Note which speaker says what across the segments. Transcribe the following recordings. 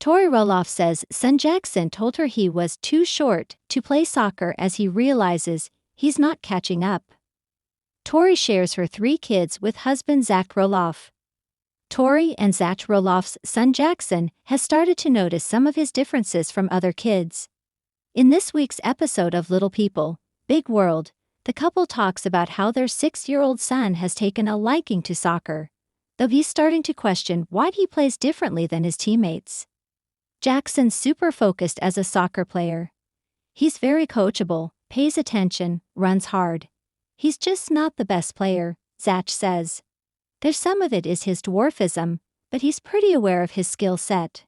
Speaker 1: Tori Roloff says son Jackson told her he was too short to play soccer as he realizes he's not catching up. Tori shares her 3 kids with husband Zach Roloff. Tori and Zach Roloff's son Jackson has started to notice some of his differences from other kids. In this week's episode of Little People, Big World, the couple talks about how their 6-year-old son has taken a liking to soccer, though he's starting to question why he plays differently than his teammates. Jackson's super focused as a soccer player. He's very coachable, pays attention, runs hard. He's just not the best player, Zach says. There's some of it is his dwarfism, but he's pretty aware of his skill set.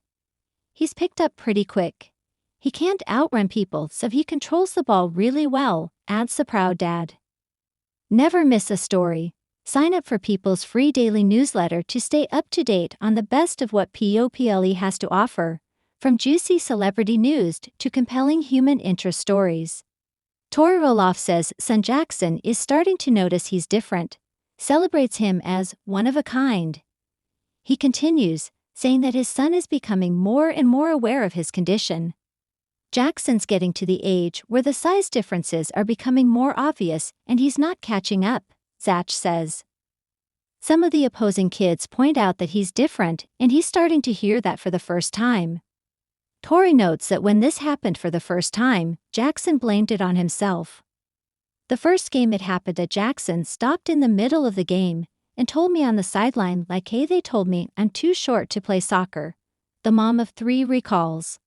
Speaker 1: He's picked up pretty quick. He can't outrun people, so he controls the ball really well, adds the proud dad. Never miss a story. Sign up for People's free daily newsletter to stay up to date on the best of what POPLE has to offer, from juicy celebrity news to compelling human interest stories. Tori Roloff says son Jackson is starting to notice he's different, celebrates him as one of a kind. He continues, saying that his son is becoming more and more aware of his condition. Jackson's getting to the age where the size differences are becoming more obvious and he's not catching up, Zach says. Some of the opposing kids point out that he's different and he's starting to hear that for the first time. Tori notes that when this happened for the first time, Jackson blamed it on himself. The first game it happened at Jackson stopped in the middle of the game and told me on the sideline like hey they told me I'm too short to play soccer, the mom of 3 recalls.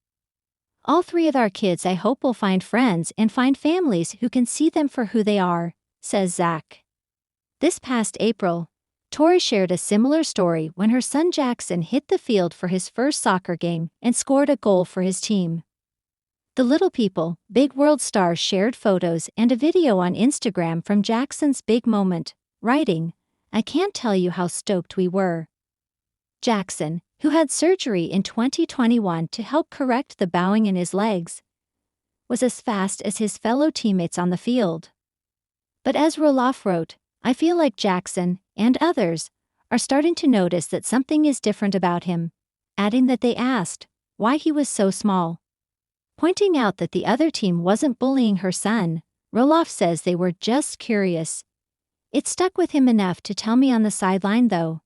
Speaker 1: All 3 of our kids I hope will find friends and find families who can see them for who they are, says Zach. This past April, Tori shared a similar story when her son Jackson hit the field for his first soccer game and scored a goal for his team. The Little People, Big World star shared photos and a video on Instagram from Jackson's big moment, writing, "I can't tell you how stoked we were." Jackson, who had surgery in 2021 to help correct the bowing in his legs, was as fast as his fellow teammates on the field. But as Roloff wrote, I feel like Jackson, and others, are starting to notice that something is different about him, adding that they asked why he was so small. Pointing out that the other team wasn't bullying her son, Roloff says they were just curious. It stuck with him enough to tell me on the sideline though.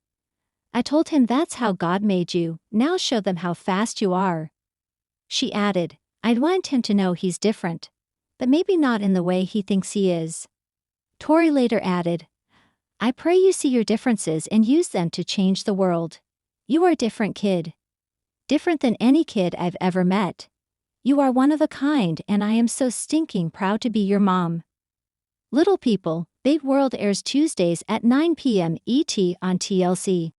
Speaker 1: I told him that's how God made you, now show them how fast you are. She added, I'd want him to know he's different, but maybe not in the way he thinks he is. Tori later added, I pray you see your differences and use them to change the world. You are a different kid. Different than any kid I've ever met. You are one of a kind and I am so stinking proud to be your mom. Little People, Big World airs Tuesdays at 9 p.m. ET on TLC.